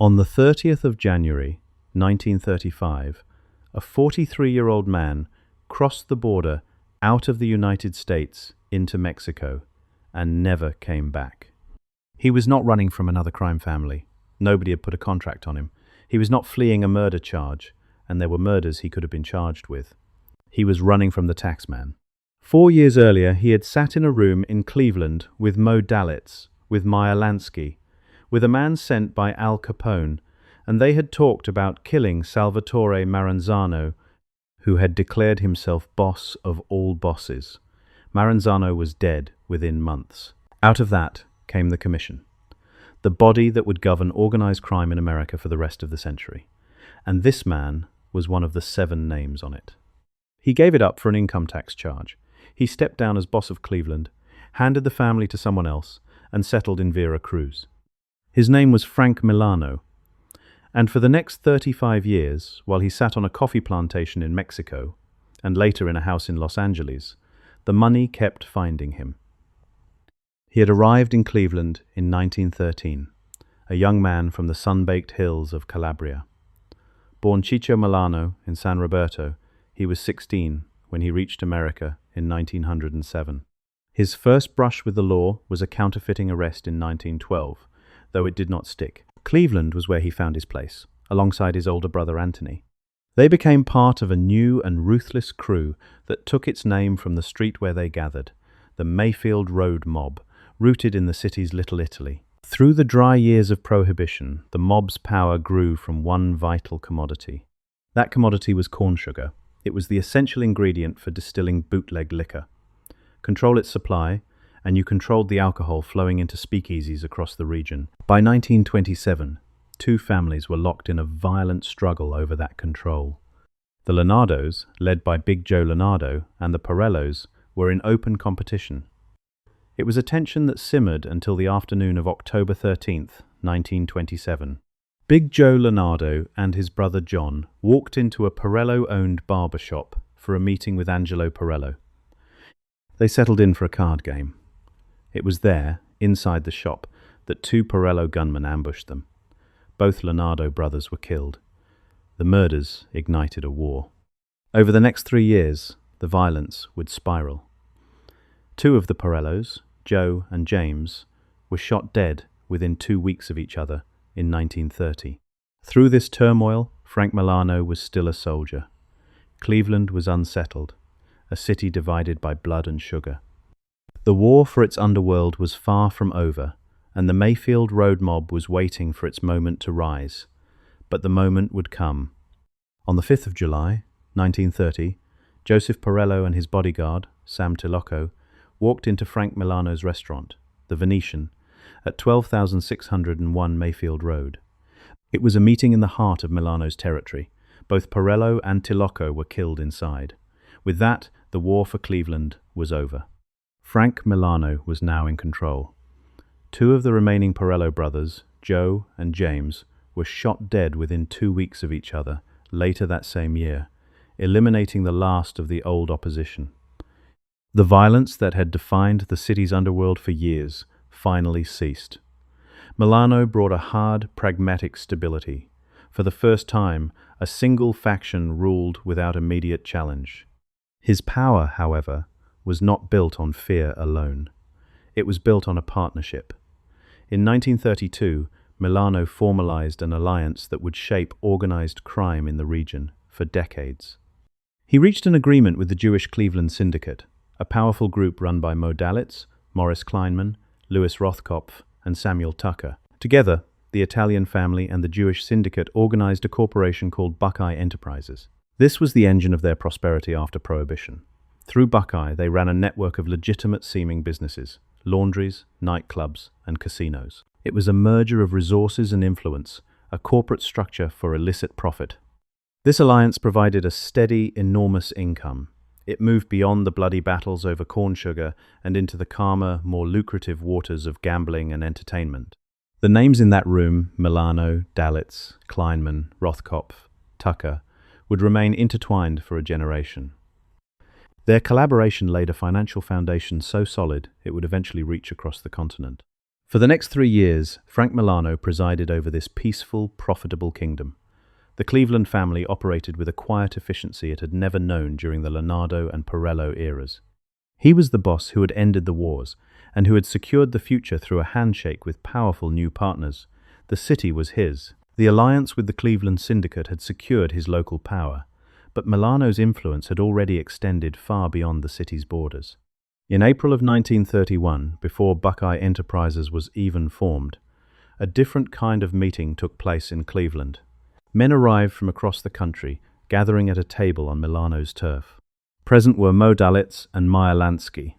On the 30th of January, 1935, a 43-year-old man crossed the border out of the United States into Mexico and never came back. He was not running from another crime family. Nobody had put a contract on him. He was not fleeing a murder charge, and there were murders he could have been charged with. He was running from the taxman. 4 years earlier, he had sat in a room in Cleveland with Mo Dalitz, with Meyer Lansky, with a man sent by Al Capone, and they had talked about killing Salvatore Maranzano, who had declared himself boss of all bosses. Maranzano was dead within months. Out of that came the Commission, the body that would govern organized crime in America for the rest of the century. And this man was one of the 7 names on it. He gave it up for an income tax charge. He stepped down as boss of Cleveland, handed the family to someone else, and settled in Vera Cruz. His name was Frank Milano, and for the next 35 years, while he sat on a coffee plantation in Mexico, and later in a house in Los Angeles, the money kept finding him. He had arrived in Cleveland in 1913, a young man from the sun-baked hills of Calabria. Born Ciccio Milano in San Roberto, he was 16 when he reached America in 1907. His first brush with the law was a counterfeiting arrest in 1912, though it did not stick. Cleveland was where he found his place, alongside his older brother Anthony. They became part of a new and ruthless crew that took its name from the street where they gathered, the Mayfield Road Mob, rooted in the city's Little Italy. Through the dry years of Prohibition, the mob's power grew from one vital commodity. That commodity was corn sugar. It was the essential ingredient for distilling bootleg liquor. Control its supply, and you controlled the alcohol flowing into speakeasies across the region. By 1927, 2 families were locked in a violent struggle over that control. The Leonardos, led by Big Joe Leonardo, and the Pirellos were in open competition. It was a tension that simmered until the afternoon of October 13th, 1927. Big Joe Leonardo and his brother John walked into a Pirello-owned barber shop for a meeting with Angelo Pirello. They settled in for a card game. It was there, inside the shop, that 2 Pirello gunmen ambushed them. Both Leonardo brothers were killed. The murders ignited a war. Over the next 3 years, the violence would spiral. 2 of the Pirellos, Joe and James, were shot dead within 2 weeks of each other in 1930. Through this turmoil, Frank Milano was still a soldier. Cleveland was unsettled, a city divided by blood and sugar. The war for its underworld was far from over, and the Mayfield Road Mob was waiting for its moment to rise. But the moment would come. On the 5th of July, 1930, Joseph Pirello and his bodyguard, Sam Tilocco, walked into Frank Milano's restaurant, the Venetian, at 12,601 Mayfield Road. It was a meeting in the heart of Milano's territory. Both Pirello and Tilocco were killed inside. With that, the war for Cleveland was over. Frank Milano was now in control. 2 of the remaining Pirello brothers, Joe and James, were shot dead within 2 weeks of each other later that same year, eliminating the last of the old opposition. The violence that had defined the city's underworld for years finally ceased. Milano brought a hard, pragmatic stability. For the first time, a single faction ruled without immediate challenge. His power, however, was not built on fear alone. It was built on a partnership. In 1932, Milano formalized an alliance that would shape organized crime in the region for decades. He reached an agreement with the Jewish Cleveland Syndicate, a powerful group run by Mo Dalitz, Morris Kleinman, Louis Rothkopf, and Samuel Tucker. Together, the Italian family and the Jewish Syndicate organized a corporation called Buckeye Enterprises. This was the engine of their prosperity after Prohibition. Through Buckeye, they ran a network of legitimate-seeming businesses, laundries, nightclubs, and casinos. It was a merger of resources and influence, a corporate structure for illicit profit. This alliance provided a steady, enormous income. It moved beyond the bloody battles over corn sugar and into the calmer, more lucrative waters of gambling and entertainment. The names in that room, Milano, Dalitz, Kleinman, Rothkopf, Tucker, would remain intertwined for a generation. Their collaboration laid a financial foundation so solid it would eventually reach across the continent. For the next 3 years, Frank Milano presided over this peaceful, profitable kingdom. The Cleveland family operated with a quiet efficiency it had never known during the Leonardo and Perello eras. He was the boss who had ended the wars, and who had secured the future through a handshake with powerful new partners. The city was his. The alliance with the Cleveland Syndicate had secured his local power, but Milano's influence had already extended far beyond the city's borders. In April of 1931, before Buckeye Enterprises was even formed, a different kind of meeting took place in Cleveland. Men arrived from across the country, gathering at a table on Milano's turf. Present were Mo Dalitz and Meyer Lansky.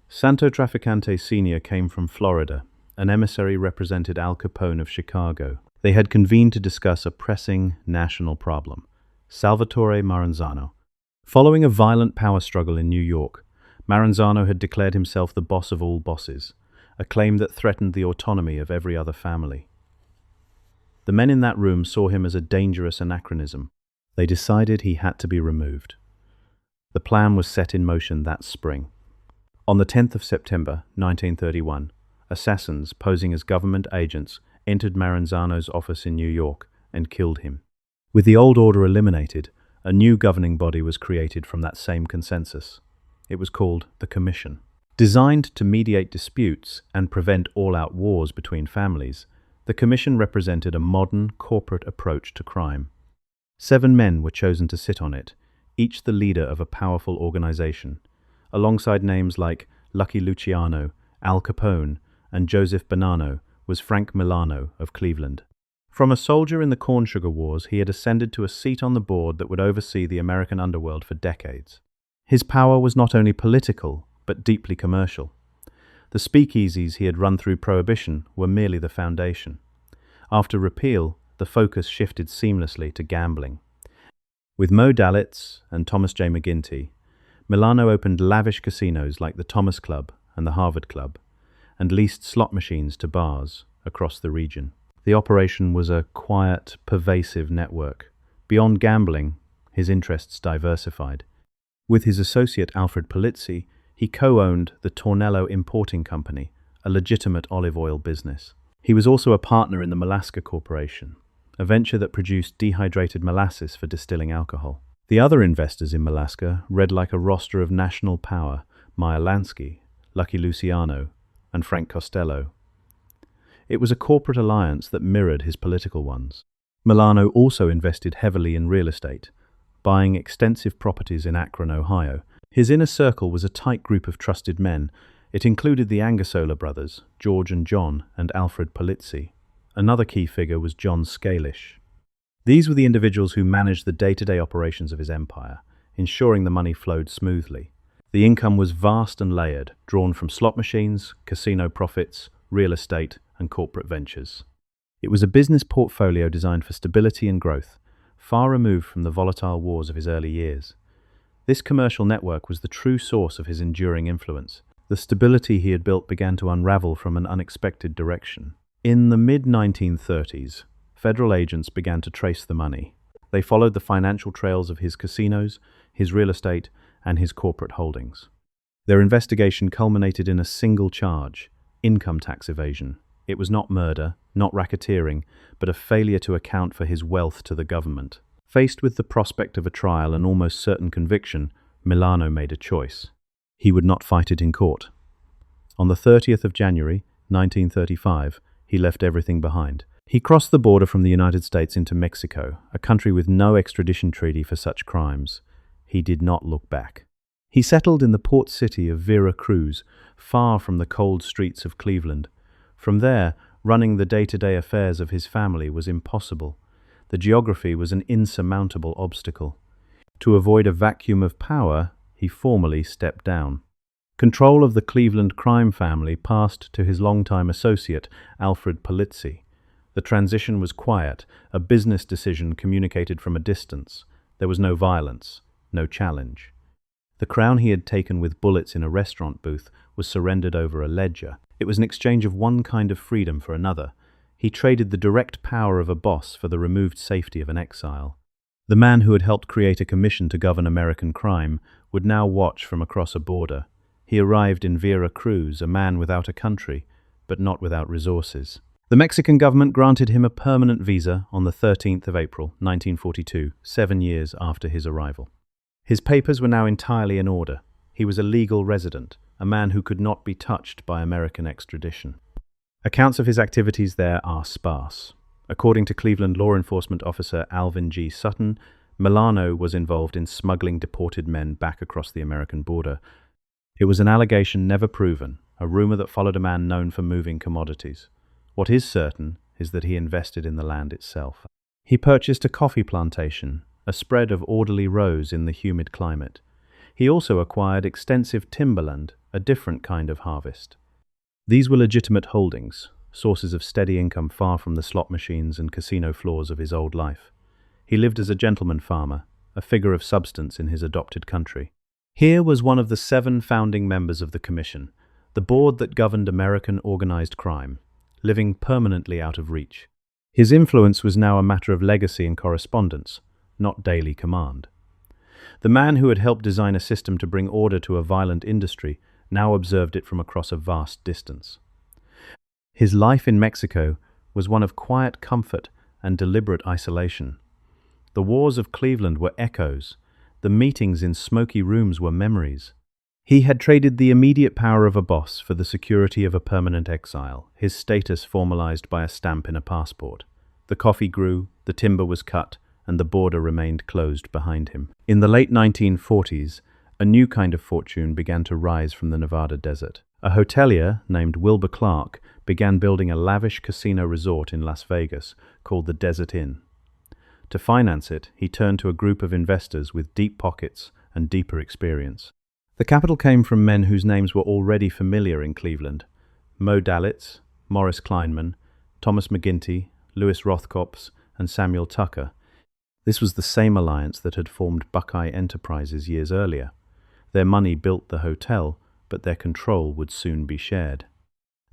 Santo Trafficante Sr. came from Florida. An emissary represented Al Capone of Chicago. They had convened to discuss a pressing national problem: Salvatore Maranzano. Following a violent power struggle in New York, Maranzano had declared himself the boss of all bosses, a claim that threatened the autonomy of every other family. The men in that room saw him as a dangerous anachronism. They decided he had to be removed. The plan was set in motion that spring. On the 10th of September, 1931, assassins posing as government agents entered Maranzano's office in New York and killed him. With the old order eliminated, a new governing body was created from that same consensus. It was called the Commission. Designed to mediate disputes and prevent all-out wars between families, the Commission represented a modern corporate approach to crime. 7 men were chosen to sit on it, each the leader of a powerful organization. Alongside names like Lucky Luciano, Al Capone, and Joseph Bonanno was Frank Milano of Cleveland. From a soldier in the Corn Sugar Wars, he had ascended to a seat on the board that would oversee the American underworld for decades. His power was not only political, but deeply commercial. The speakeasies he had run through Prohibition were merely the foundation. After repeal, the focus shifted seamlessly to gambling. With Mo Dalitz and Thomas J. McGinty, Milano opened lavish casinos like the Thomas Club and the Harvard Club, and leased slot machines to bars across the region. The operation was a quiet, pervasive network. Beyond gambling, his interests diversified. With his associate Alfred Polizzi, he co-owned the Tornello Importing Company, a legitimate olive oil business. He was also a partner in the Malaska Corporation, a venture that produced dehydrated molasses for distilling alcohol. The other investors in Malaska read like a roster of national power: Meyer Lansky, Lucky Luciano, and Frank Costello. It was a corporate alliance that mirrored his political ones. Milano also invested heavily in real estate, buying extensive properties in Akron, Ohio. His inner circle was a tight group of trusted men. It included the Angersola brothers, George and John, and Alfred Polizzi. Another key figure was John Scalish. These were the individuals who managed the day-to-day operations of his empire, ensuring the money flowed smoothly. The income was vast and layered, drawn from slot machines, casino profits, real estate, and corporate ventures. It was a business portfolio designed for stability and growth, far removed from the volatile wars of his early years. This commercial network was the true source of his enduring influence. The stability he had built began to unravel from an unexpected direction. In the mid-1930s, federal agents began to trace the money. They followed the financial trails of his casinos, his real estate, and his corporate holdings. Their investigation culminated in a single charge: income tax evasion. It was not murder, not racketeering, but a failure to account for his wealth to the government. Faced with the prospect of a trial and almost certain conviction, Milano made a choice. He would not fight it in court. On the 30th of January, 1935, he left everything behind. He crossed the border from the United States into Mexico, a country with no extradition treaty for such crimes. He did not look back. He settled in the port city of Vera Cruz, far from the cold streets of Cleveland. From there, running the day-to-day affairs of his family was impossible. The geography was an insurmountable obstacle. To avoid a vacuum of power, he formally stepped down. Control of the Cleveland crime family passed to his longtime associate, Alfred Polizzi. The transition was quiet, a business decision communicated from a distance. There was no violence, no challenge. The crown he had taken with bullets in a restaurant booth was surrendered over a ledger. It was an exchange of one kind of freedom for another. He traded the direct power of a boss for the removed safety of an exile. The man who had helped create a commission to govern American crime would now watch from across a border. He arrived in Vera Cruz, a man without a country, but not without resources. The Mexican government granted him a permanent visa on the 13th of April, 1942, 7 years after his arrival. His papers were now entirely in order. He was a legal resident, a man who could not be touched by American extradition. Accounts of his activities there are sparse. According to Cleveland law enforcement officer Alvin G. Sutton, Milano was involved in smuggling deported men back across the American border. It was an allegation never proven, a rumor that followed a man known for moving commodities. What is certain is that he invested in the land itself. He purchased a coffee plantation, a spread of orderly rows in the humid climate. He also acquired extensive timberland, a different kind of harvest. These were legitimate holdings, sources of steady income far from the slot machines and casino floors of his old life. He lived as a gentleman farmer, a figure of substance in his adopted country. Here was one of the 7 founding members of the Commission, the board that governed American organized crime, living permanently out of reach. His influence was now a matter of legacy and correspondence, not daily command. The man who had helped design a system to bring order to a violent industry now observed it from across a vast distance. His life in Mexico was one of quiet comfort and deliberate isolation. The wars of Cleveland were echoes. The meetings in smoky rooms were memories. He had traded the immediate power of a boss for the security of a permanent exile, his status formalized by a stamp in a passport. The coffee grew, the timber was cut, and the border remained closed behind him. In the late 1940s, a new kind of fortune began to rise from the Nevada desert. A hotelier named Wilbur Clark began building a lavish casino resort in Las Vegas called the Desert Inn. To finance it, he turned to a group of investors with deep pockets and deeper experience. The capital came from men whose names were already familiar in Cleveland: Mo Dalitz, Morris Kleinman, Thomas McGinty, Louis Rothkopf, and Samuel Tucker. This was the same alliance that had formed Buckeye Enterprises years earlier. Their money built the hotel, but their control would soon be shared.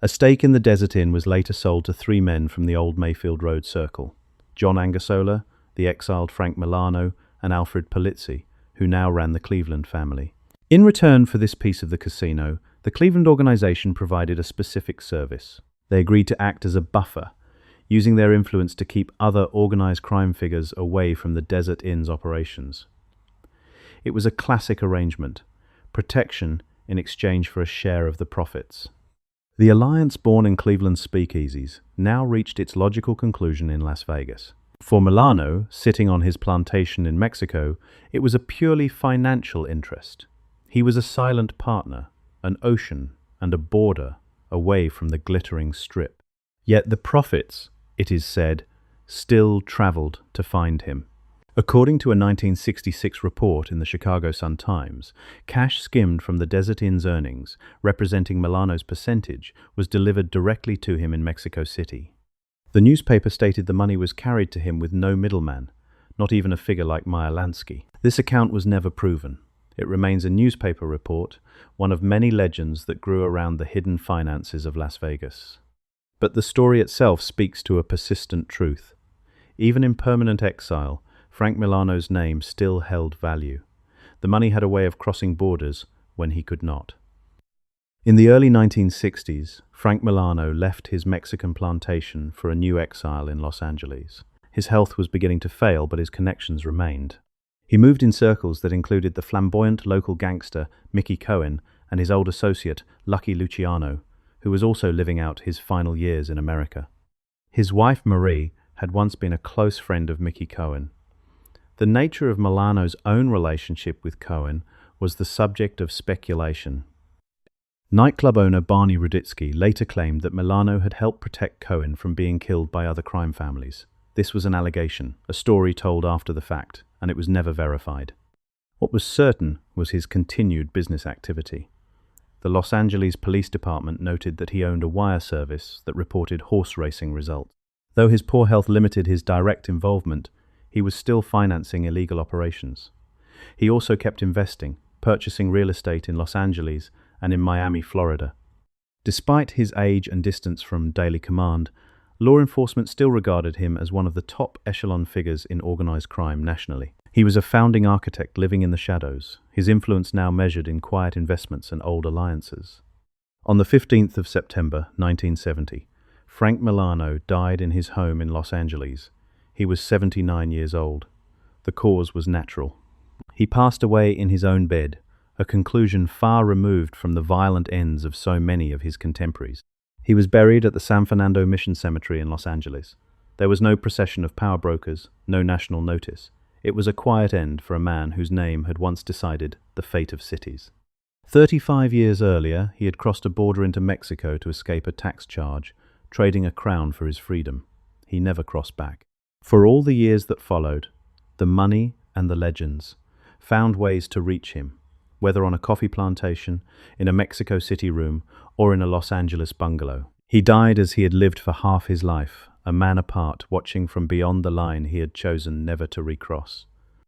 A stake in the Desert Inn was later sold to 3 men from the old Mayfield Road circle: John Angersola, the exiled Frank Milano, and Alfred Polizzi, who now ran the Cleveland family. In return for this piece of the casino, the Cleveland organization provided a specific service. They agreed to act as a buffer, using their influence to keep other organized crime figures away from the Desert Inn's operations. It was a classic arrangement: protection in exchange for a share of the profits. The alliance born in Cleveland's speakeasies now reached its logical conclusion in Las Vegas. For Milano, sitting on his plantation in Mexico, it was a purely financial interest. He was a silent partner, an ocean and a border away from the glittering strip. Yet the profits, it is said, still traveled to find him. According to a 1966 report in the Chicago Sun-Times, cash skimmed from the Desert Inn's earnings, representing Milano's percentage, was delivered directly to him in Mexico City. The newspaper stated the money was carried to him with no middleman, not even a figure like Meyer Lansky. This account was never proven. It remains a newspaper report, one of many legends that grew around the hidden finances of Las Vegas. But the story itself speaks to a persistent truth. Even in permanent exile, Frank Milano's name still held value. The money had a way of crossing borders when he could not. In the early 1960s, Frank Milano left his Mexican plantation for a new exile in Los Angeles. His health was beginning to fail, but his connections remained. He moved in circles that included the flamboyant local gangster Mickey Cohen and his old associate Lucky Luciano, who was also living out his final years in America. His wife Marie had once been a close friend of Mickey Cohen. The nature of Milano's own relationship with Cohen was the subject of speculation. Nightclub owner Barney Ruditsky later claimed that Milano had helped protect Cohen from being killed by other crime families. This was an allegation, a story told after the fact, and it was never verified. What was certain was his continued business activity. The Los Angeles Police Department noted that he owned a wire service that reported horse racing results. Though his poor health limited his direct involvement, he was still financing illegal operations. He also kept investing, purchasing real estate in Los Angeles and in Miami, Florida. Despite his age and distance from daily command, law enforcement still regarded him as one of the top echelon figures in organized crime nationally. He was a founding architect living in the shadows, his influence now measured in quiet investments and old alliances. On the 15th of September 1970, Frank Milano died in his home in Los Angeles. He was 79 years old. The cause was natural. He passed away in his own bed, a conclusion far removed from the violent ends of so many of his contemporaries. He was buried at the San Fernando Mission Cemetery in Los Angeles. There was no procession of power brokers, no national notice. It was a quiet end for a man whose name had once decided the fate of cities. 35 years earlier, he had crossed a border into Mexico to escape a tax charge, trading a crown for his freedom. He never crossed back. For all the years that followed, the money and the legends found ways to reach him, whether on a coffee plantation, in a Mexico City room, or in a Los Angeles bungalow. He died as he had lived for half his life, a man apart, watching from beyond the line he had chosen never to recross.